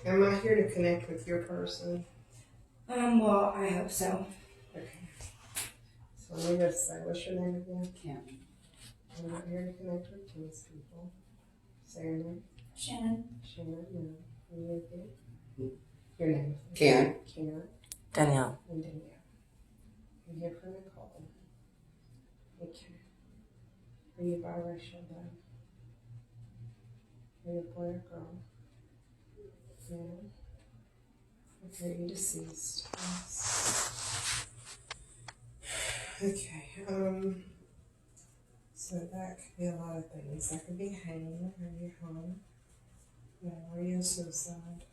Am I here to connect with your person? Well, I hope so. Okay. So let me just say, what's your name again? Kim. I'm not here to connect with these people. Say your name. Shannon. Shannon, no. And you again? Your name? Karen. Karen. Danielle. And Danielle. I'm here for Nicole. Okay. Are you biracial though? Are you a boy or girl? No. Okay, you're deceased. Yes. Okay, so that could be a lot of things. That could be hanging. Are you hung? No. Are you a suicide?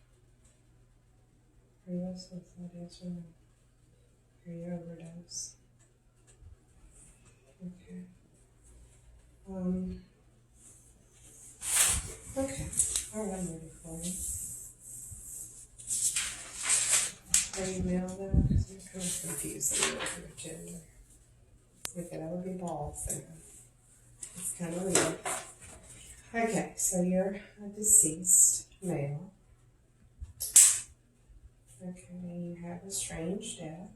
Are you a suicide? Yes or no? Are you overdose? Okay. Okay. All right, I'm ready for you. Are you male though? Because you're kind of confusing with your gender. If it ever be balls then. It's kind of weird. Okay, so you're a deceased male. Okay, you have a strange death.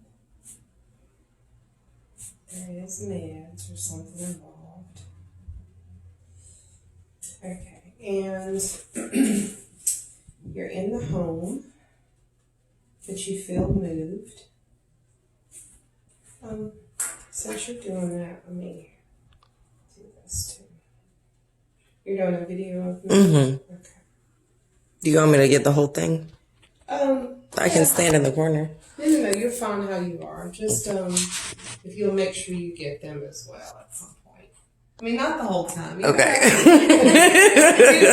There is meds or something involved. Okay, and you're in the home, but you feel moved. Since you're doing that, let me do this too. You're doing a video of me? Mm-hmm. Okay. Do you want me to get the whole thing? I can stand in the corner. No, you're fine how you are. Just, if you'll make sure you get them as well at some point. I mean, not the whole time. Okay.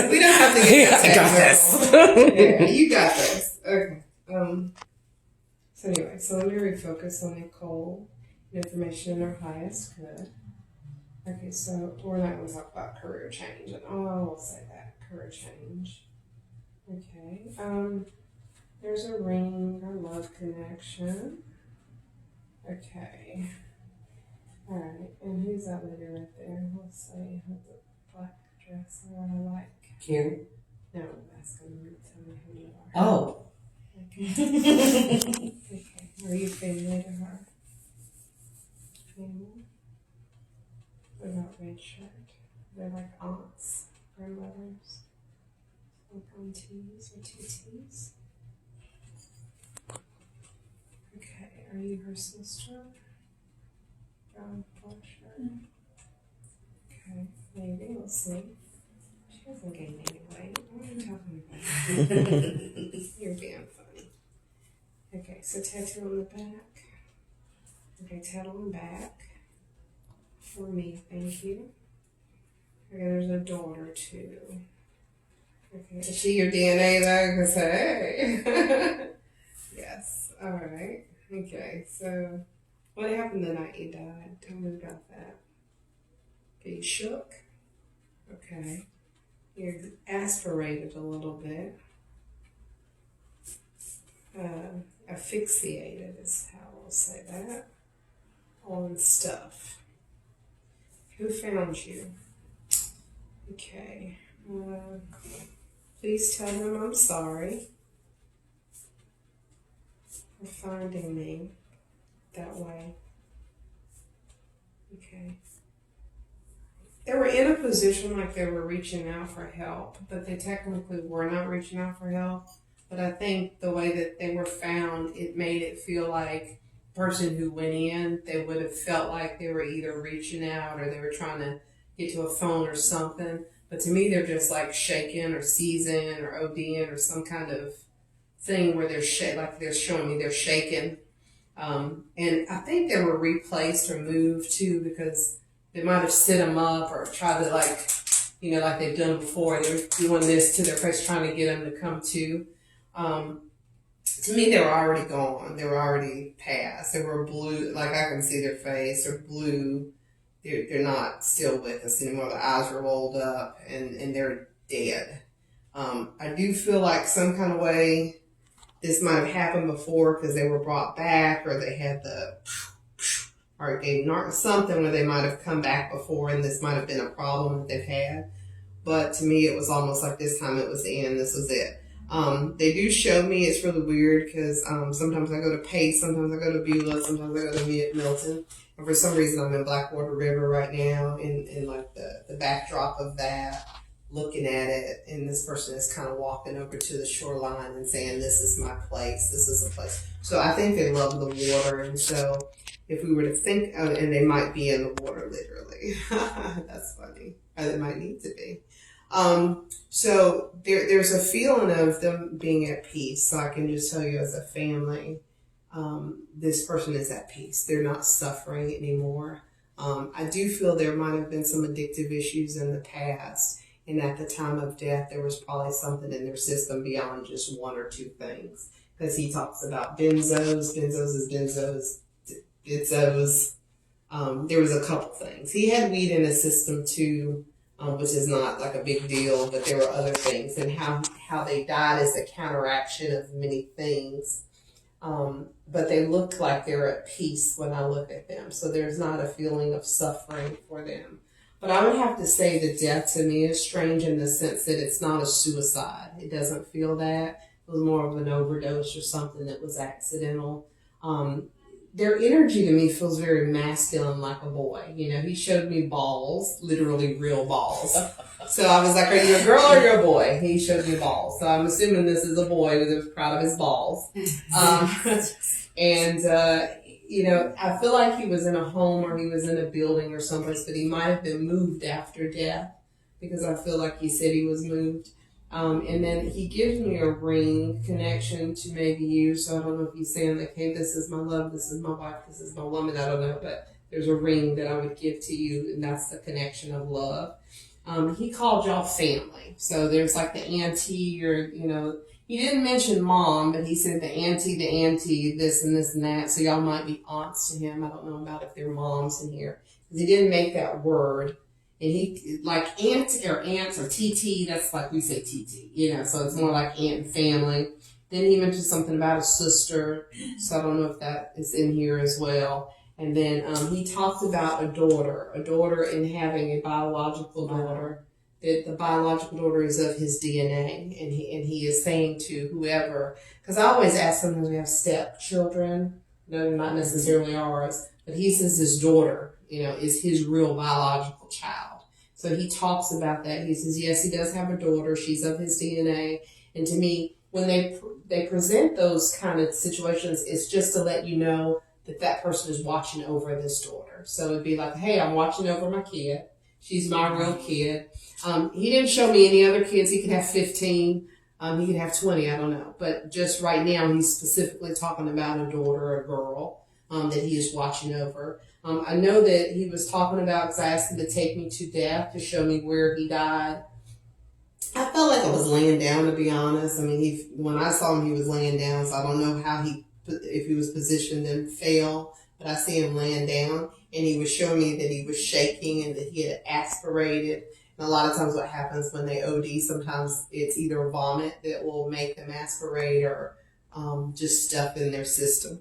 We don't have to get I got this. Yeah, you got this. Okay. So anyway, so let me refocus on Nicole. Information in her highest good. Okay, so we're not going to talk about career change. Oh, I will say that. Career change. Okay. There's a ring, a love connection. Okay. Alright, and who's that lady right there? Let's see. With the black dress I like. Karen. No, that's going to tell me who you are. Oh. Okay. Okay. Are you family to her? Family? What about red shirt? They're like aunts, grandmothers, like aunties or two T's. Okay, are you her sister? Brown black shirt. Okay, maybe we'll see. She hasn't gained any weight. What are you talking about? You're being funny. Okay, so tattoo on the back. Okay, tattoo on the back. For me, thank you. Okay, there's a daughter too. Okay, is she your DNA though? Because hey. Yes, alright. Okay, so what happened the night you died? Tell me about that. Okay, you shook. Okay. You're aspirated a little bit. Asphyxiated is how we'll say that. On stuff. Who found you? Okay. Please tell them I'm sorry for finding me that way. Okay. They were in a position like they were reaching out for help, but they technically were not reaching out for help. But I think the way that they were found, it made it feel like the person who went in, they would have felt like they were either reaching out or they were trying to get to a phone or something. But to me, they're just like shaking or seizing or ODing or some kind of thing where they're like they're showing me they're shaking. And I think they were replaced or moved too because they might have sit them up or tried to like, you know, like they've done before. They're doing this to their face, trying to get them to come to. To me, they were already gone. They were already past. They were blue, like I can see their face. They're blue. They're not still with us anymore. The eyes are rolled up and they're dead. I do feel like some kind of way this might have happened before because they were brought back or they had or it gave something where they might have come back before and this might have been a problem that they've had. But to me, it was almost like this time it was the end. This was it. They do show me. It's really weird because sometimes I go to Pace, sometimes I go to Beulah, sometimes I go to Milton. And for some reason, I'm in Blackwater River right now, in like the backdrop of that, looking at it. And this person is kind of walking over to the shoreline and saying, "This is my place. This is a place." So I think they love the water, and so if we were to think, and they might be in the water literally. That's funny. Or they might need to be. So there's a feeling of them being at peace. So I can just tell you as a family, this person is at peace. They're not suffering anymore. I do feel there might have been some addictive issues in the past. And at the time of death, there was probably something in their system beyond just one or two things. Because he talks about benzos is benzos. There was a couple things. He had weed in his system too, which is not like a big deal, but there were other things. And how they died is a counteraction of many things. But they look like they're at peace when I look at them. So there's not a feeling of suffering for them. But I would have to say the death to me is strange in the sense that it's not a suicide. It doesn't feel that. It was more of an overdose or something that was accidental. Their energy to me feels very masculine, like a boy. You know, he showed me balls, literally real balls. So I was like, are you a girl or you're a boy? He showed me balls. So I'm assuming this is a boy who was proud of his balls. You know, I feel like he was in a home or he was in a building or someplace, but he might have been moved after death because I feel like he said he was moved. And then he gives me a ring connection to maybe you. So I don't know if he's saying like, hey, this is my love, this is my wife, this is my woman. I don't know, but there's a ring that I would give to you, and that's the connection of love. He called y'all family. So there's like the auntie or, you know, he didn't mention mom, but he said the auntie, this and this and that. So y'all might be aunts to him. I don't know about if they're moms in here. Because he didn't make that word. And he, like aunts or TT, that's like we say TT, you know, so it's more like aunt and family. Then he mentioned something about a sister. So I don't know if that is in here as well. And then he talked about a daughter and having a biological daughter. That the biological daughter is of his DNA, and he is saying to whoever, because I always ask them when we have stepchildren, no, not necessarily ours, but he says his daughter, you know, is his real biological child. So he talks about that. He says, yes, he does have a daughter. She's of his DNA. And to me, when they present those kind of situations, it's just to let you know that person is watching over this daughter. So it'd be like, hey, I'm watching over my kid. She's my real kid. He didn't show me any other kids. He could have 15. He could have 20. I don't know. But just right now, he's specifically talking about a daughter or a girl that he is watching over. I know that he was talking about, because I asked him to take me to death to show me where he died. I felt like I was laying down, to be honest. I mean, when I saw him, he was laying down, so I don't know if he was positioned and fell, but I see him laying down, and he was showing me that he was shaking and that he had aspirated. And a lot of times what happens when they OD, sometimes it's either vomit that will make them aspirate or just stuff in their system.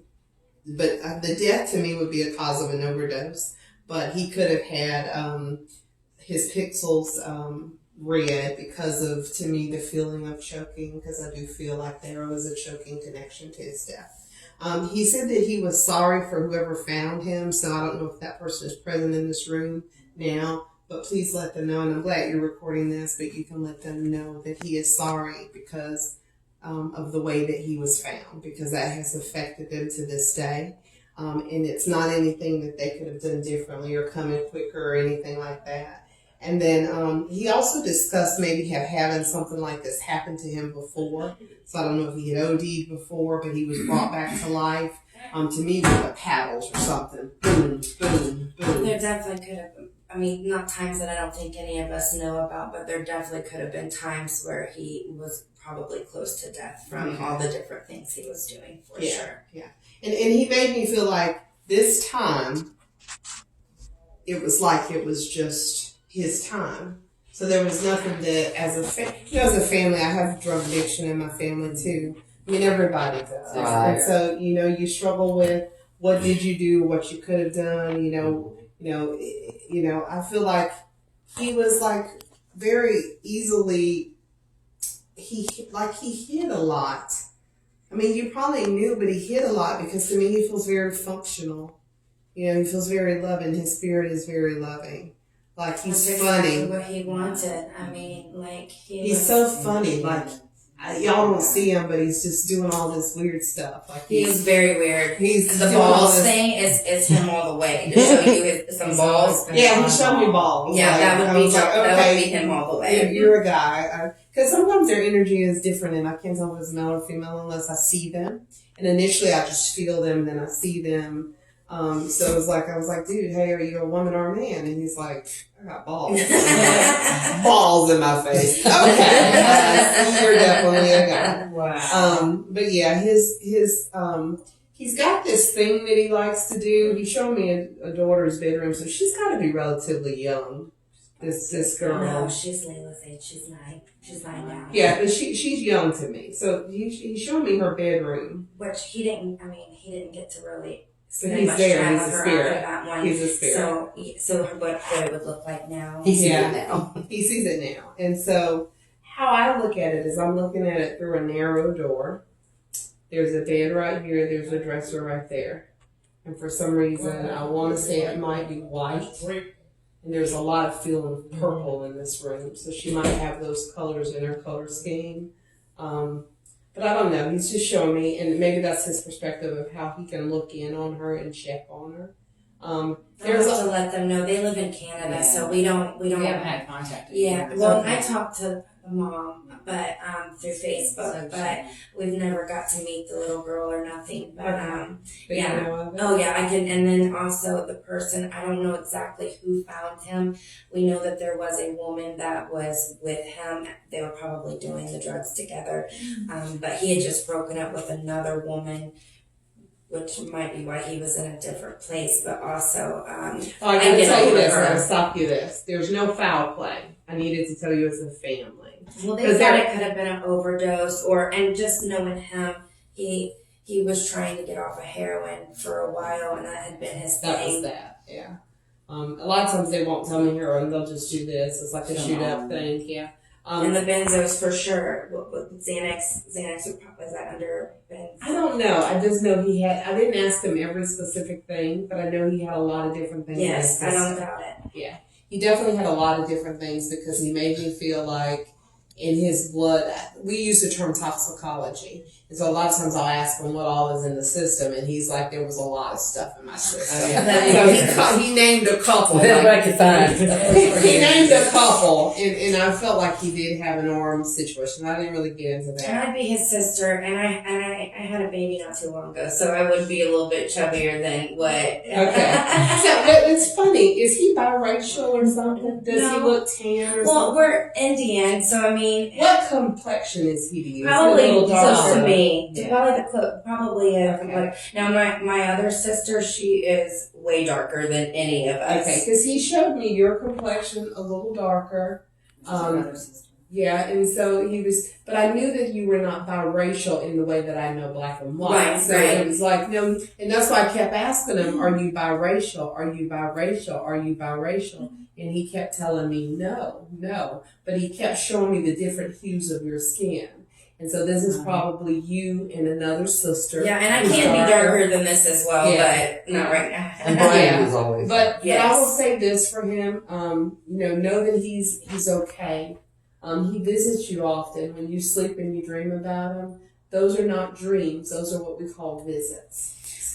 But the death to me would be a cause of an overdose. But he could have had his pixels red because of, to me, the feeling of choking, because I do feel like there was a choking connection to his death. He said that he was sorry for whoever found him, so I don't know if that person is present in this room now, but please let them know, and I'm glad you're recording this, but you can let them know that he is sorry because of the way that he was found, because that has affected them to this day. And it's not anything that they could have done differently or come in quicker or anything like that. And then he also discussed maybe having something like this happen to him before. So I don't know if he had OD'd before, but he was brought back to life. To me, with the paddles or something. Boom, boom, boom. There definitely could have been, I mean, not times that I don't think any of us know about, but there definitely could have been times where he was probably close to death from all the different things he was doing, for sure. Yeah. And he made me feel like this time, it was like it was just his time. So there was nothing that, as a family, I have drug addiction in my family too. I mean, everybody does. Right. And so, you struggle with what did you do, what you could have done, I feel like he was like very easily he hid a lot. I mean, you probably knew, but he hid a lot because to me he feels very functional. You know, he feels very loving. His spirit is very loving. Like he's That's funny. exactly what he wanted. I mean, like He's so funny. Like y'all don't see him, but he's just doing all this weird stuff. Like he was very weird. He's the balls thing is him all the way. To show you some balls. Yeah, he showed me balls. Yeah, like, that would be that would be him all the way. You're a guy. Because sometimes their energy is different, and I can't tell if it's male or female unless I see them. And initially, I just feel them, and then I see them. So it was like, I was like, dude, hey, are you a woman or a man? And he's like, I got balls. Balls in my face. Okay. You're definitely a guy. Wow. But yeah, he's got this thing that he likes to do. He showed me a daughter's bedroom, so she's got to be relatively young. This girl. No, she's Layla's age. She's 9. She's 9 now. Yeah, but she's young to me. So he showed me her bedroom. Which he didn't get to really But spend he's much there. time He's with a her spirit. after that one. He's a spirit. So what it would look like now. He sees Yeah. it now. He sees it now. And so how I look at it is I'm looking at it through a narrow door. There's a bed right here. There's a dresser right there. And for some reason, I want to say it might be white. And there's a lot of feeling of purple in this room. So she might have those colors in her color scheme. But I don't know. He's just showing me, and maybe that's his perspective of how he can look in on her and check on her. There's to let them know they live in Canada, so we don't We haven't had contact. Yeah, well, I talked to the mom, but through Facebook, but we've never got to meet the little girl or nothing. But But yeah. you know of it? Oh yeah, I can. And then also the person, I don't know exactly who found him. We know that there was a woman that was with him. They were probably doing the drugs together, but he had just broken up with another woman, which might be why he was in a different place. But also, I gotta tell you this. I'm gonna stop you this. There's no foul play. I needed to tell you as a family. Well, they thought it could have been an overdose, and just knowing him, he was trying to get off of heroin for a while, and that had been his thing. That was that, yeah. A lot of times they won't tell me heroin, they'll just do this. It's like a shoot up thing, yeah. And the benzos for sure. Xanax was that under benz? I don't know. I just know he had. I didn't ask him every specific thing, but I know he had a lot of different things. Yes, I don't doubt it. Yeah, he definitely had a lot of different things because he made me feel like in his blood. We use the term toxicology, and so a lot of times I'll ask him what all is in the system, and he's like, "There was a lot of stuff in my system." Oh, yeah. So he named a couple. Well, like, he named a couple, and I felt like he did have an arm situation. I didn't really get into And that. I'd be his sister, and I had a baby not too long ago, so I would be a little bit chubbier than what. Okay. So but it's funny. Is he biracial or something? Does he No. look tan or Well, something? we're Indian, so I mean, What complexion is he to you? probably Is he a little close to darker? me. Yeah. Probably a. Okay. Now my other sister, she is way darker than any of us. Okay, because he showed me your complexion a little darker. Yeah, and so he was, but I knew that you were not biracial in the way that I know black and white. Right, so right. it was like, no, and that's why I kept asking him, are you biracial? Are you biracial? Are you biracial? And he kept telling me, no. But he kept showing me the different hues of your skin. And so this is probably you and another sister. Yeah, and I who's can be darker than this as well, Yeah. but not right now. And Brian was always. But Yes. I will say this for him, know that he's okay. He visits you often. When you sleep and you dream about him, those are not dreams. Those are what we call visits.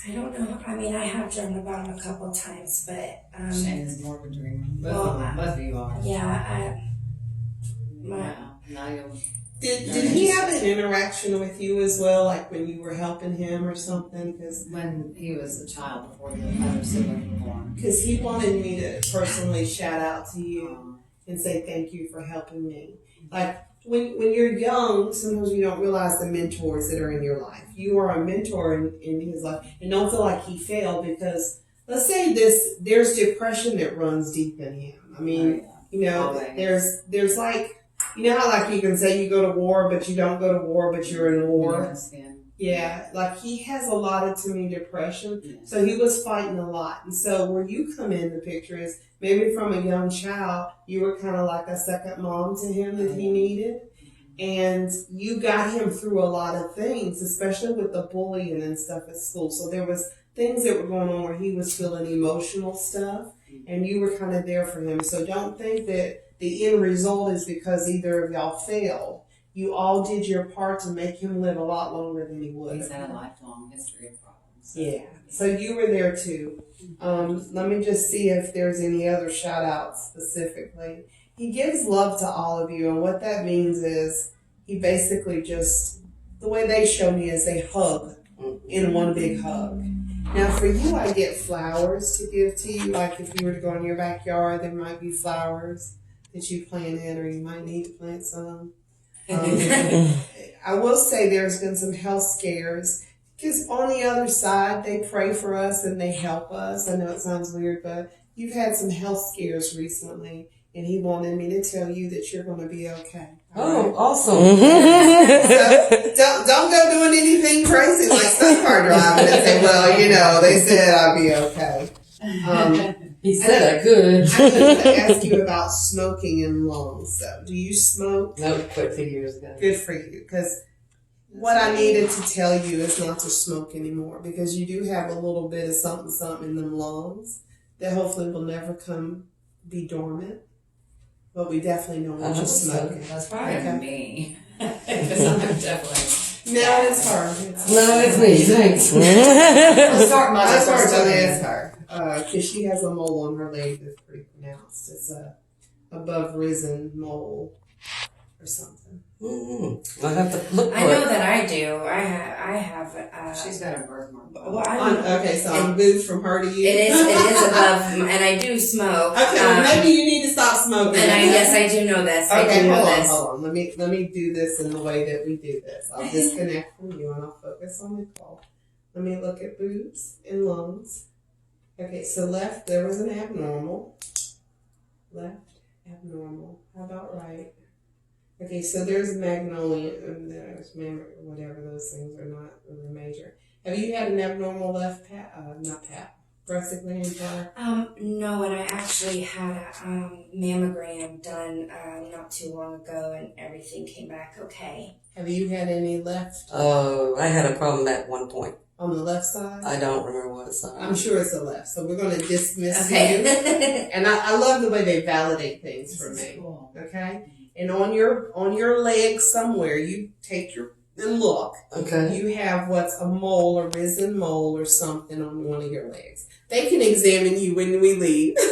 I don't know. I mean, I have dreamt about him a couple times, but Shane is more of a dreamer. Well, Both of you are. yeah, Wow. Now you'll. Did he have an interaction with you as well, like when you were helping him or something? When he was a child before the other sibling was born. Because he wanted me to personally shout out to you and say thank you for helping me. Like when you're young, sometimes you don't realize the mentors that are in your life. You are a mentor in his life, and don't feel like he failed because let's say there's depression that runs deep in him. I mean, Always. there's like. You know how like you can say you go to war, but you don't go to war, but you're in war? Yeah, like he has a lot of, to me, depression. Yeah. So he was fighting a lot. And so where you come in the picture is maybe from a young child, you were kind of like a second mom to him that he needed. And you got him through a lot of things, especially with the bullying and stuff at school. So there was things that were going on where he was feeling emotional stuff, and you were kind of there for him. So don't think that the end result is because either of y'all failed. You all did your part to make him live a lot longer than he would. He's had a lifelong history of problems. Yeah. So you were there too. Let me just see if there's any other shout outs specifically. He gives love to all of you, and what that means is he basically just, the way they show me is they hug in one big hug. Now for you, I get flowers to give to you. Like if you were to go in your backyard, there might be flowers that you planted, or you might need to plant some. I will say there's been some health scares, because on the other side, they pray for us and they help us. I know it sounds weird, but you've had some health scares recently, and he wanted me to tell you that you're going to be okay. Oh, awesome. So don't go doing anything crazy like stunt car driving and say, well, you know, they said I'll be okay. He said I could. I wanted to ask you about smoking and lungs. So, do you smoke? No, quit 2 years ago. Good for you, because what I needed to tell you is not to smoke anymore, because you do have a little bit of something in them lungs that hopefully will never be dormant. But we definitely don't want you smoking. That's probably Okay. me. Because I'm definitely. No, it's her. No, it's me. Thanks. I'll start my That's why I ask her. Because she has a mole on her leg that's pretty pronounced. It's a above risen mole or something. Mm-hmm. I have to look for I know it. that I do. I have. She's got a birthmark. Well, I Okay, so I moved from her to you. It is above, and I do smoke. Okay, well, maybe you need to stop smoking. Yes, I do know this. I Okay, do know hold on, this. hold on. Let me do this in the way that we do this. I'll disconnect from you and I'll focus on the call. Let me look at boobs and lungs. Okay, so left, there was an abnormal. Left, abnormal. How about right? Okay, so there's magnolia, and there's whatever those things are, not really major. Have you had an abnormal left breast gland prior? No, and I actually had a mammogram done not too long ago, and everything came back okay. Have you had any left Oh, I had a problem at one point. on the left side? I don't remember what side. I'm sure it's the left, so we're going to dismiss you. Okay. And I love the way they validate things for me. Cool. Okay? And on your leg somewhere, you take and look. Okay. You have what's a mole, a risen mole or something on one of your legs. They can examine you when we leave. they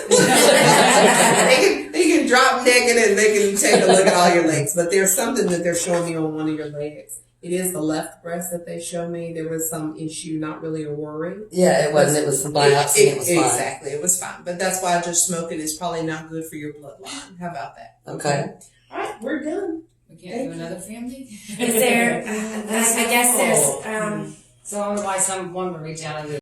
can drop naked and they can take a look at all your legs. But there's something that they're showing me on one of your legs. It is the left breast that they show me. There was some issue, not really a worry. Yeah, it wasn't. It was some biopsy. It was fine. Exactly, it was fine. But that's why just smoking is probably not good for your bloodline. How about that? Okay. All right, we're done. We can't do another family? Is there? I guess there's. So I would like someone to reach out and do